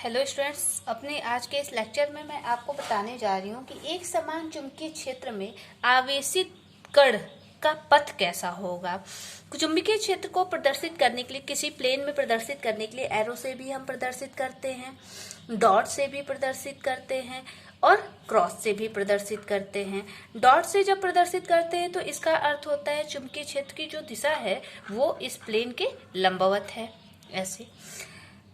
Hello students, अपने आज के इस लेक्चर में मैं आपको बताने जा रही हूँ कि एक समान चुंबकीय क्षेत्र में आवेशित कण का पथ कैसा होगा। चुंबकीय क्षेत्र को प्रदर्शित करने के लिए, किसी प्लेन में प्रदर्शित करने के लिए एरो से भी हम प्रदर्शित करते हैं, डॉट से भी प्रदर्शित करते हैं और क्रॉस से भी प्रदर्शित करते हैं। डॉट से जब प्रदर्शित करते हैं तो इसका अर्थ होता है चुंबकीय क्षेत्र की जो दिशा है वो इस प्लेन के लंबवत है, ऐसे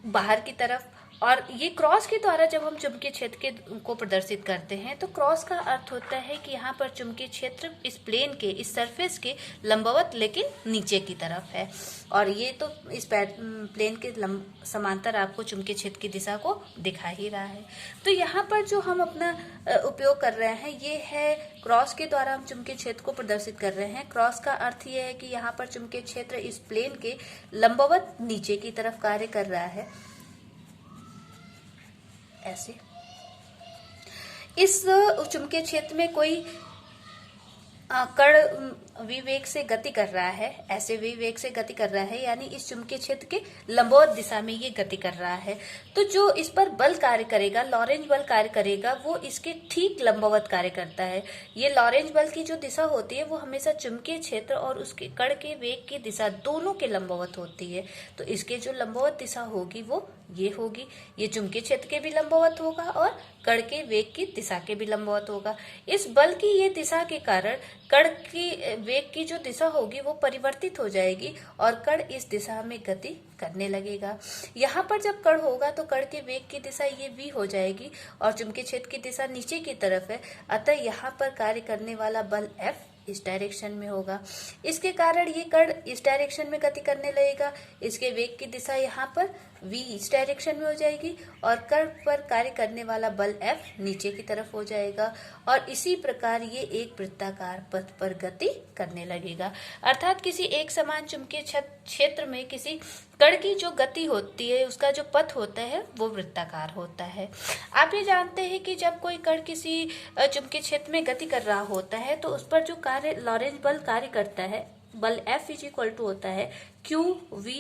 बाहर की तरफ। और ये क्रॉस के द्वारा जब हम चुंबकीय क्षेत्र के को प्रदर्शित करते हैं तो क्रॉस का अर्थ होता है कि यहाँ पर चुंबकीय क्षेत्र इस प्लेन के, इस सरफेस के लंबवत लेकिन नीचे की तरफ है। और ये तो इस प्लेन के समांतर आपको चुंबकीय क्षेत्र की दिशा को दिखा ही रहा है। तो यहाँ पर जो हम अपना उपयोग कर रहे हैं ये है क्रॉस के द्वारा हम चुंबकीय क्षेत्र को प्रदर्शित कर रहे हैं। क्रॉस का अर्थ ये है कि यहाँ पर चुंबकीय क्षेत्र इस प्लेन के लंबवत नीचे की तरफ कार्य कर रहा है, ऐसे। इस चुंबकीय क्षेत्र में कोई कण विवेग से गति कर रहा है, ऐसे विवेग से गति कर रहा है, यानी इस चुंबकीय क्षेत्र के लंबवत दिशा में ये गति कर रहा है। तो जो इस पर बल कार्य करेगा, लॉरेंज बल कार्य करेगा, वो इसके ठीक लंबवत कार्य करता है। ये लॉरेंज बल की जो दिशा होती है वो हमेशा चुंबकीय क्षेत्र और उसके कण के वेग की दिशा दोनों के लंबवत होती है। तो इसके जो लंबवत दिशा होगी वो ये होगी। ये चुंबकीय क्षेत्र के भी लंबवत होगा और कण के वेग की दिशा के भी लंबवत होगा। इस बल की ये दिशा के कारण कण की वेग की जो दिशा होगी वो परिवर्तित हो जाएगी और कण इस दिशा में गति करने लगेगा। यहाँ पर जब कण होगा तो कण के वेग की दिशा ये v हो जाएगी और चुंबकीय क्षेत्र की दिशा नीचे की तरफ है, अतः यहाँ पर कार्य करने वाला बल F इस डायरेक्शन में होगा। इसके कारण ये कण इस डायरेक्शन में गति करने लगेगा। इसके वेग की दिशा यहाँ पर v इस डायरेक्शन में हो जाएगी और कण पर कार्य करने वाला बल F नीचे की तरफ हो जाएगा और इसी प्रकार ये एक वृत्ताकार पथ पर गति करने लगेगा। अर्थात किसी एक समान चुंबकीय क्षेत्र में किसी कण की जो गति होती है, उसका जो पथ होता है वो वृत्ताकार होता है। आप ये जानते हैं कि जब कोई कण किसी चुंबकीय क्षेत्र में गति कर रहा होता है तो उस पर जो कार्य लॉरेंज बल कार्य करता है, बल F इज इक्वल टू होता है Q V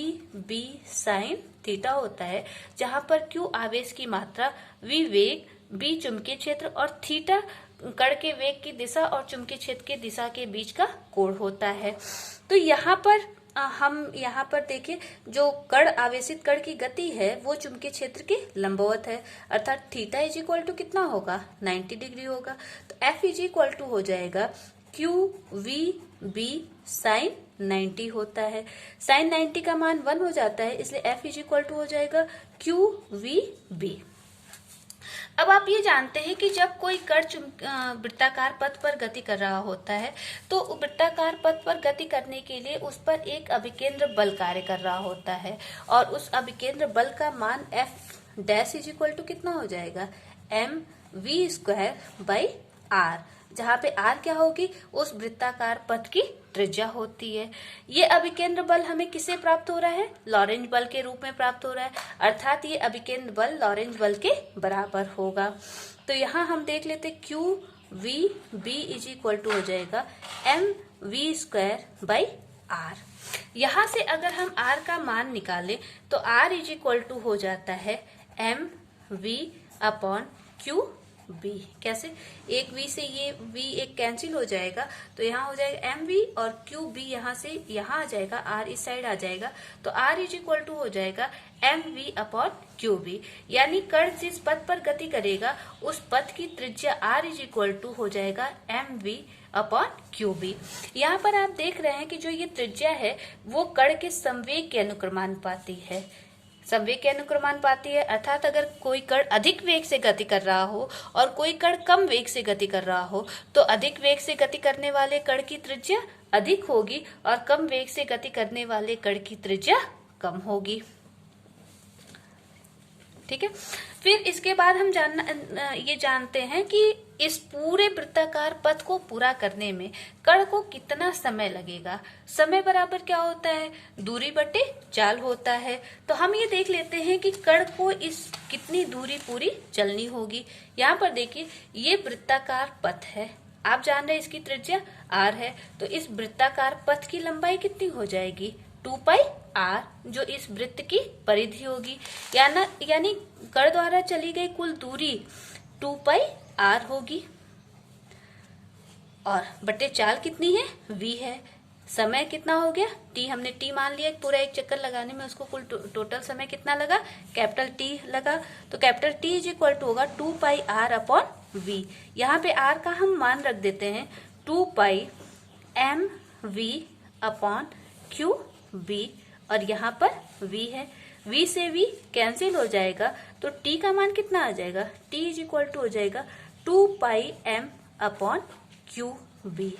B sine theta होता है, जहां पर Q आवेश की मात्रा, V वेग, B चुंबकीय क्षेत्र और थीटा कण के वेग की दिशा और चुंबकीय क्षेत्र की दिशा के बीच का कोण होता है। तो यहाँ पर हम यहाँ पर देखें, जो कण आवेशित कण की गति है वो चुंबकीय क्षेत्र के लंबवत है, अर्थात थीटा इज इक्वल टू कितना होगा, 90 डिग्री होगा। तो F इज इक्वल टू हो जाएगा Q V B साइन 90 होता है। साइन 90 का मान 1 हो जाता है, इसलिए F इज इक्वल टू हो जाएगा Q V B। अब आप ये जानते हैं कि जब कोई कण वृत्ताकार पथ पर गति कर रहा होता है तो वृत्ताकार पथ पर गति करने के लिए उस पर एक अभिकेंद्र बल कार्य कर रहा होता है और उस अभिकेंद्र बल का मान F dash is equal to कितना हो जाएगा, mv स्क्वायर बाई r, जहाँ पे r क्या होगी, उस वृत्ताकार पथ की त्रिज्या होती है। ये अभिकेंद्र बल हमें किससे प्राप्त हो रहा है, लॉरेंज बल के रूप में प्राप्त हो रहा है, अर्थात ये अभिकेंद्र बल लॉरेंज बल के बराबर होगा। तो यहाँ हम देख लेते Q V B is equal to हो जाएगा mv स्क्वायर बाई r। यहाँ से अगर हम r का मान निकालें तो r इज इक्वल टू हो जाता है mv अपॉन Q B। कैसे, एक v से ये v एक कैंसिल हो जाएगा तो यहाँ हो जाएगा mv और qb यहाँ से यहाँ आ जाएगा, r इस साइड आ जाएगा, तो r इज इक्वल टू हो जाएगा mv अपॉन qb। यानी कण जिस पथ पर गति करेगा उस पथ की त्रिज्या r इज इक्वल टू हो जाएगा mv अपॉन qb। यहाँ पर आप देख रहे हैं कि जो ये त्रिज्या है वो कण के संवेग के अनुक्रमानुपाती है, संवेग के अनुक्रमानुपाती है, अर्थात अगर कोई कण अधिक वेग से गति कर रहा हो और कोई कण कम वेग से गति कर रहा हो तो अधिक वेग से गति करने वाले कण की त्रिज्या अधिक होगी और कम वेग से गति करने वाले कण की त्रिज्या कम होगी। ठीक है, फिर इसके बाद हम ये जानते हैं कि इस पूरे वृत्ताकार पथ को पूरा करने में कण को कितना समय लगेगा। समय बराबर क्या होता है, दूरी बटे चाल होता है। तो हम ये देख लेते हैं कि कण को इस कितनी दूरी पूरी चलनी होगी। यहाँ पर देखिए ये वृत्ताकार पथ है, आप जान रहे हैं इसकी त्रिज्या r है, तो इस वृत्ताकार पथ की लंबाई कितनी हो जाएगी, 2 पाई r, जो इस वृत्त की परिधि होगी। यानी कण द्वारा चली गई कुल दूरी 2 पाई r होगी और बटे चाल कितनी है, v है। समय कितना हो गया, t, हमने t मान लिया, पूरा एक चक्कर लगाने में उसको कुल टोटल समय कितना लगा, कैपिटल T लगा। तो capital T is equal to होगा 2 पाई r अपॉन v। यहाँ पे r का हम मान रख देते हैं 2 पाई m v upon q v, और यहाँ पर v है, v से v कैंसिल हो जाएगा तो t का मान कितना आ जाएगा, t इज इक्वल टू हो जाएगा 2 पाई m अपॉन q v।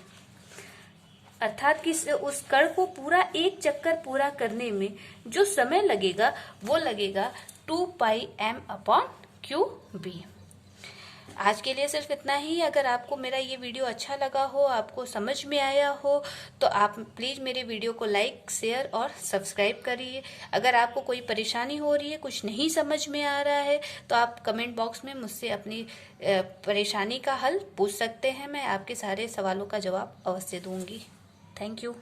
अर्थात कि उस कण को पूरा एक चक्कर पूरा करने में जो समय लगेगा वो लगेगा 2 पाई m अपॉन क्यू बी। आज के लिए सिर्फ इतना ही। अगर आपको मेरा ये वीडियो अच्छा लगा हो, आपको समझ में आया हो, तो आप प्लीज़ मेरे वीडियो को लाइक, शेयर और सब्सक्राइब करिए। अगर आपको कोई परेशानी हो रही है, कुछ नहीं समझ में आ रहा है, तो आप कमेंट बॉक्स में मुझसे अपनी परेशानी का हल पूछ सकते हैं। मैं आपके सारे सवालों का जवाब अवश्य दूंगी। Thank you.